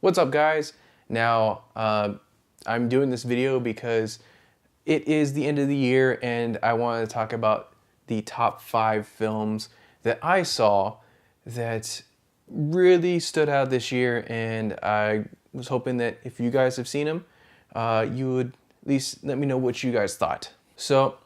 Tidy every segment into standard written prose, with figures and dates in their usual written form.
What's up, guys? Now, I'm doing this video because it is the end of the year and I want to talk about the top 5 films that I saw that really stood out this year, and I was hoping that if you guys have seen them, you would at least let me know what you guys thought. So,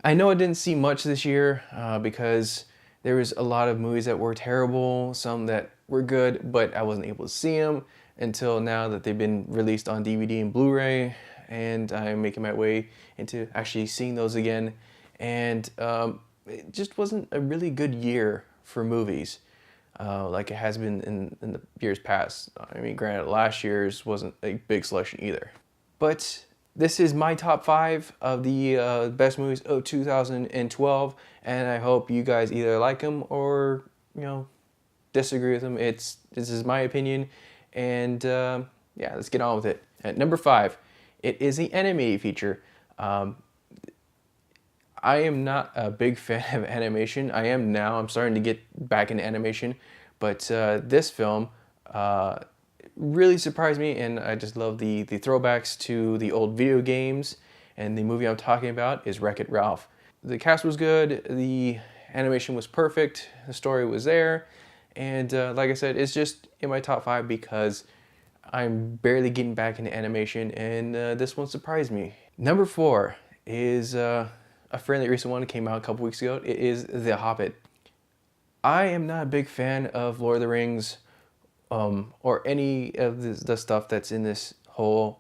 I know I didn't see much this year because there was a lot of movies that were terrible, some that were good, but I wasn't able to see them until now that they've been released on DVD and Blu-ray, and I'm making my way into actually seeing those again. And it just wasn't a really good year for movies like it has been in the years past. I mean, granted, last year's wasn't a big selection either. But this is my top 5 of the best movies of 2012, and I hope you guys either like them or, disagree with them. This is my opinion, and yeah, let's get on with it. At number 5, it is the animated feature. I am not a big fan of animation. I am now. I'm starting to get back into animation, but this film really surprised me, and I just love the throwbacks to the old video games. And the movie I'm talking about is Wreck-It Ralph. The cast was good, the animation was perfect, the story was there, and like I said, it's just in my top 5 because I'm barely getting back into animation, and this one surprised me. Number 4 is a fairly recent one. It came out a couple weeks ago. It is The Hobbit. I am not a big fan of Lord of the Rings or any of the stuff that's in this whole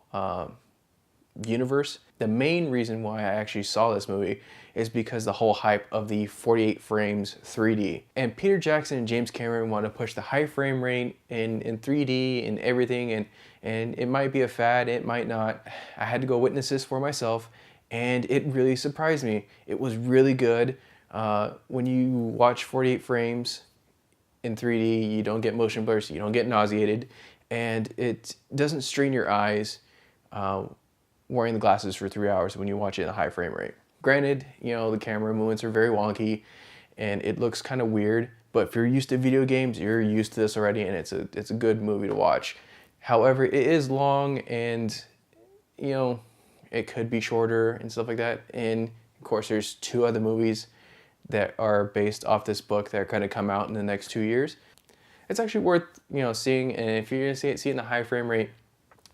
universe. The main reason why I actually saw this movie is because the whole hype of the 48 frames 3D. And Peter Jackson and James Cameron want to push the high frame rate in 3D and everything, and it might be a fad, it might not. I had to go witness this for myself, and it really surprised me. It was really good. When you watch 48 frames in 3D, you don't get motion blur, so you don't get nauseated, and it doesn't strain your eyes wearing the glasses for 3 hours when you watch it in a high frame rate. Granted, the camera movements are very wonky and it looks kind of weird, but if you're used to video games, you're used to this already, and it's a good movie to watch. However, it is long, and it could be shorter and stuff like that. And of course, there's 2 other movies that are based off this book that are going to come out in the next 2 years. It's actually worth seeing, and if you're going to see it in the high frame rate,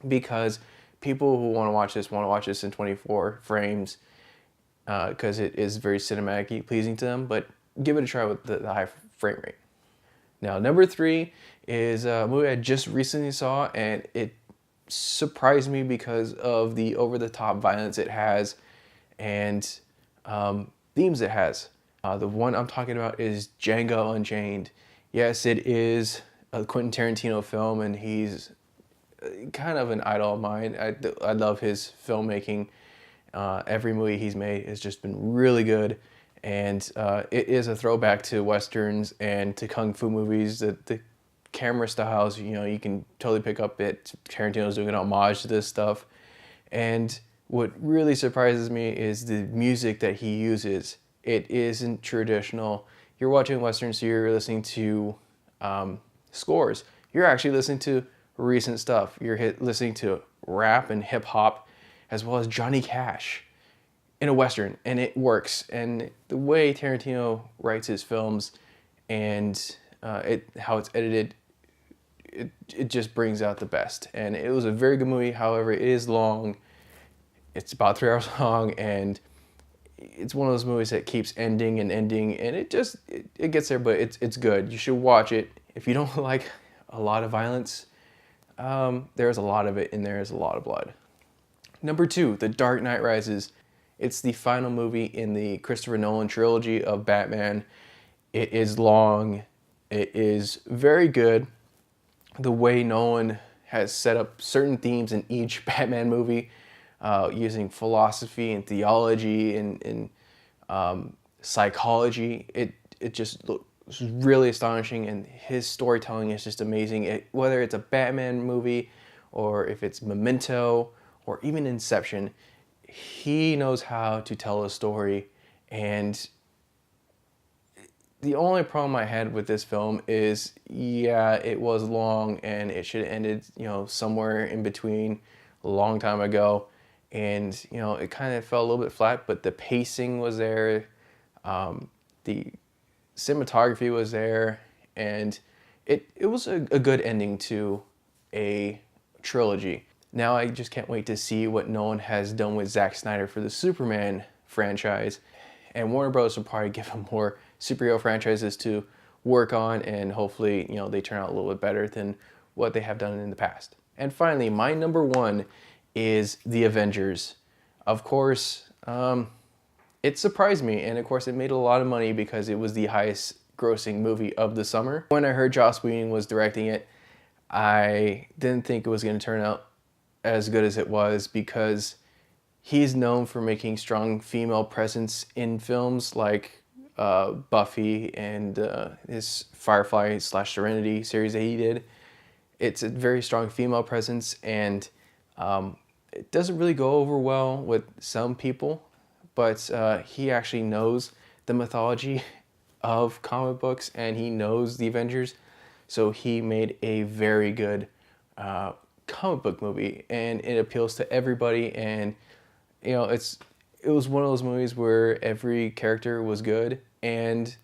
because people who want to watch this in 24 frames because it is very cinematically pleasing to them. But give it a try with the high frame rate. Now, number 3 is a movie I just recently saw, and it surprised me because of the over-the-top violence it has and themes it has. The one I'm talking about is Django Unchained. Yes, it is a Quentin Tarantino film, and he's kind of an idol of mine. I love his filmmaking. Every movie he's made has just been really good, and it is a throwback to westerns and to kung fu movies. The camera styles, you can totally pick up that Tarantino's doing an homage to this stuff. And what really surprises me is the music that he uses. It isn't traditional. You're watching westerns, so you're listening to scores. You're actually listening to recent stuff. You're listening to rap and hip hop, as well as Johnny Cash in a western, and it works. And the way Tarantino writes his films and how it's edited, it just brings out the best. And it was a very good movie. However, it is long. It's about 3 hours long, and it's one of those movies that keeps ending, and it gets there, but it's good. You should watch it. If you don't like a lot of violence, there's a lot of it, and there's a lot of blood. Number 2, The Dark Knight Rises. It's the final movie in the Christopher Nolan trilogy of Batman. It is long. It is very good. The way Nolan has set up certain themes in each Batman movie, using philosophy and theology and psychology, it just looks really astonishing, and his storytelling is just amazing. Whether it's a Batman movie or if it's Memento or even Inception, he knows how to tell a story, and The only problem I had with this film is, yeah, it was long and it should have ended, somewhere in between a long time ago. And, it kind of fell a little bit flat, but the pacing was there. The cinematography was there. And it was a good ending to a trilogy. Now I just can't wait to see what Nolan has done with Zack Snyder for the Superman franchise. And Warner Bros. Will probably give him more superhero franchises to work on, and hopefully, they turn out a little bit better than what they have done in the past. And finally, my number one is The Avengers. Of course, it surprised me, and of course it made a lot of money because it was the highest grossing movie of the summer. When I heard Joss Whedon was directing it, I didn't think it was going to turn out as good as it was, because he's known for making strong female presence in films like Buffy and his Firefly/Serenity series that he did. It's a very strong female presence, and it doesn't really go over well with some people, but he actually knows the mythology of comic books, and he knows the Avengers, so he made a very good comic book movie, and it appeals to everybody. And it was one of those movies where every character was good and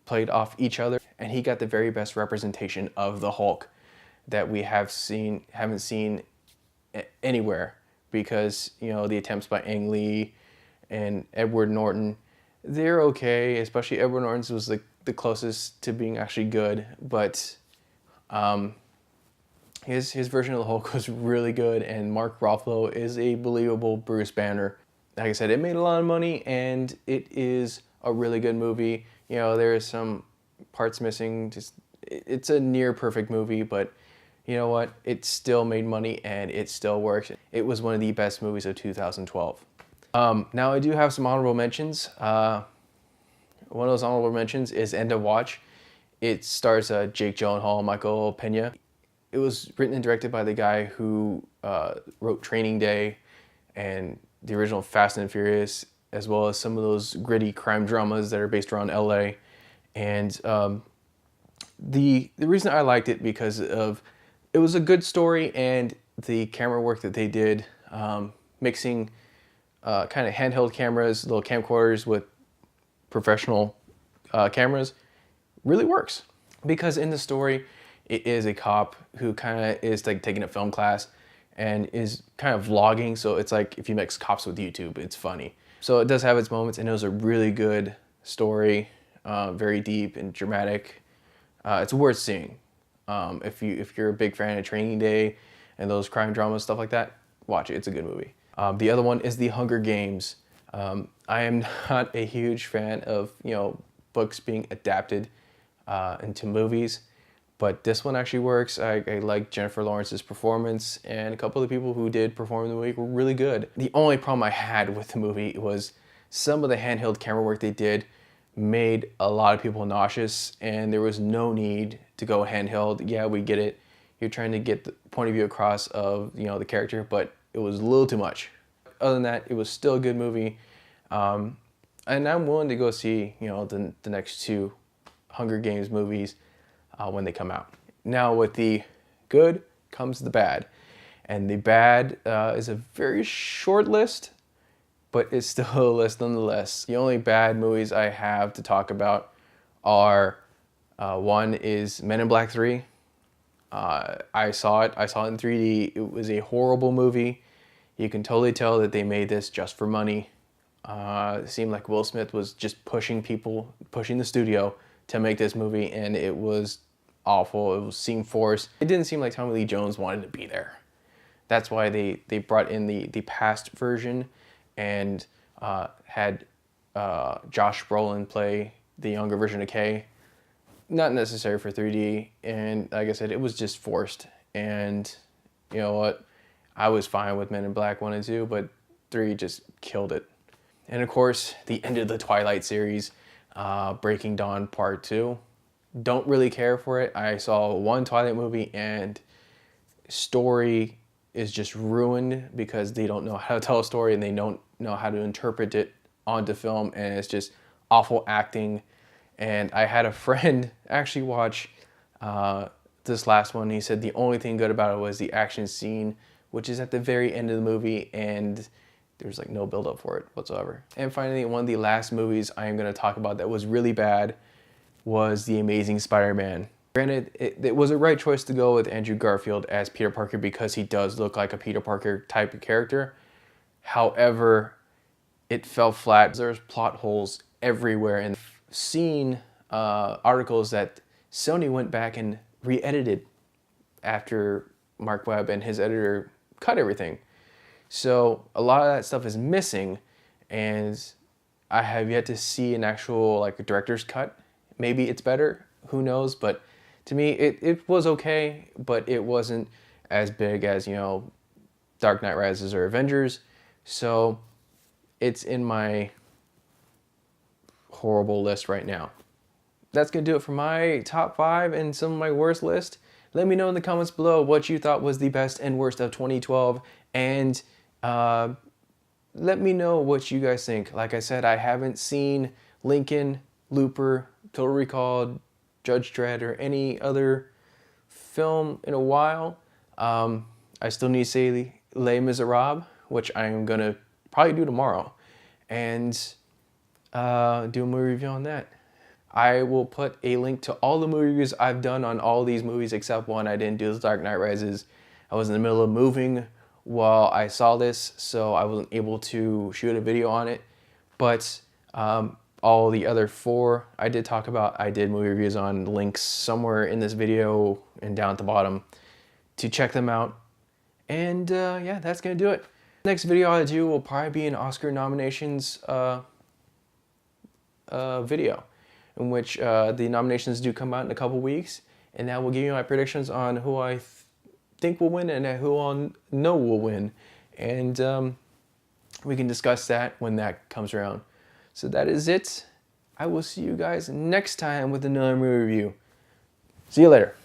played off each other, and he got the very best representation of the Hulk that we haven't seen anywhere, because the attempts by Ang Lee and Edward Norton, they're okay, especially Edward Norton's was the closest to being actually good, but his version of the Hulk was really good, and Mark Ruffalo is a believable Bruce Banner. Like I said, it made a lot of money, and it is a really good movie. There are some parts missing. It's a near perfect movie, but you know what? It still made money, and it still works. It was one of the best movies of 2012. Now I do have some honorable mentions. One of those honorable mentions is End of Watch. It stars Jake Gyllenhaal, Michael Pena. It was written and directed by the guy who wrote Training Day and the original Fast and Furious, as well as some of those gritty crime dramas that are based around LA. And the reason I liked it, because of it was a good story, and the camera work that they did, mixing kind of handheld cameras, little camcorders with professional cameras, really works. Because in the story, it is a cop who kind of is like taking a film class and is kind of vlogging. So it's like if you mix cops with YouTube, it's funny. So it does have its moments, and it was a really good story, very deep and dramatic. It's worth seeing. If you're a big fan of Training Day and those crime dramas, stuff like that, watch it. It's a good movie. The other one is The Hunger Games. I am not a huge fan of books being adapted into movies, but this one actually works. I like Jennifer Lawrence's performance, and a couple of the people who did perform in the movie were really good. The only problem I had with the movie was some of the handheld camera work they did made a lot of people nauseous, and there was no need to go handheld. Yeah, we get it. You're trying to get the point of view across of the character, but it was a little too much. Other than that, it was still a good movie, and I'm willing to go see the next two Hunger Games movies when they come out. Now, with the good comes the bad, and the bad is a very short list, but it's still a list nonetheless. The only bad movies I have to talk about are one is Men in Black 3. I saw it in 3D. It was a horrible movie. You can totally tell that they made this just for money. It seemed like Will Smith was just pushing the studio to make this movie, and it was awful. It seemed forced. It didn't seem like Tommy Lee Jones wanted to be there. That's why they brought in the past version and had Josh Brolin play the younger version of K. Not necessary for 3D, and like I said, it was just forced. And you know what? I was fine with Men in Black 1 and 2, but 3 just killed it. And of course, the end of the Twilight series, Breaking Dawn Part 2. Don't really care for it. I saw one Twilight movie, and story is just ruined because they don't know how to tell a story, and they don't know how to interpret it onto film, and it's just awful acting, And I had a friend actually watch this last one. He said the only thing good about it was the action scene, which is at the very end of the movie, and there's like no build up for it whatsoever. And finally, one of the last movies I am going to talk about that was really bad was The Amazing Spider-Man. Granted, it was a right choice to go with Andrew Garfield as Peter Parker because he does look like a Peter Parker type of character. However, it fell flat. There's plot holes everywhere, and seen articles that Sony went back and re-edited after Mark Webb and his editor cut everything. So a lot of that stuff is missing, and I have yet to see an actual like director's cut. Maybe it's better, who knows, but to me it was okay, but it wasn't as big as, you know, Dark Knight Rises or Avengers. So it's in my horrible list right now. That's gonna do it for my top 5 and some of my worst list. Let me know in the comments below what you thought was the best and worst of 2012, and let me know what you guys think. Like I said, I haven't seen Lincoln, Looper, Total Recall, Judge Dredd, or any other film in a while. I still need to say Les Miserables, which I'm gonna probably do tomorrow, and do a movie review on that. I will put a link to all the movie reviews I've done on all these movies except one. I didn't do The Dark Knight Rises. I was in the middle of moving while I saw this, so I wasn't able to shoot a video on it. But all the other 4 I did talk about, I did movie reviews on, links somewhere in this video and down at the bottom to check them out. And yeah, that's gonna do it. Next video I do will probably be an Oscar nominations video, in which the nominations do come out in a couple weeks, and that will give you my predictions on who I think will win and who I know will win, and we can discuss that when that comes around. So that is it. I will see you guys next time with another movie review. See you later.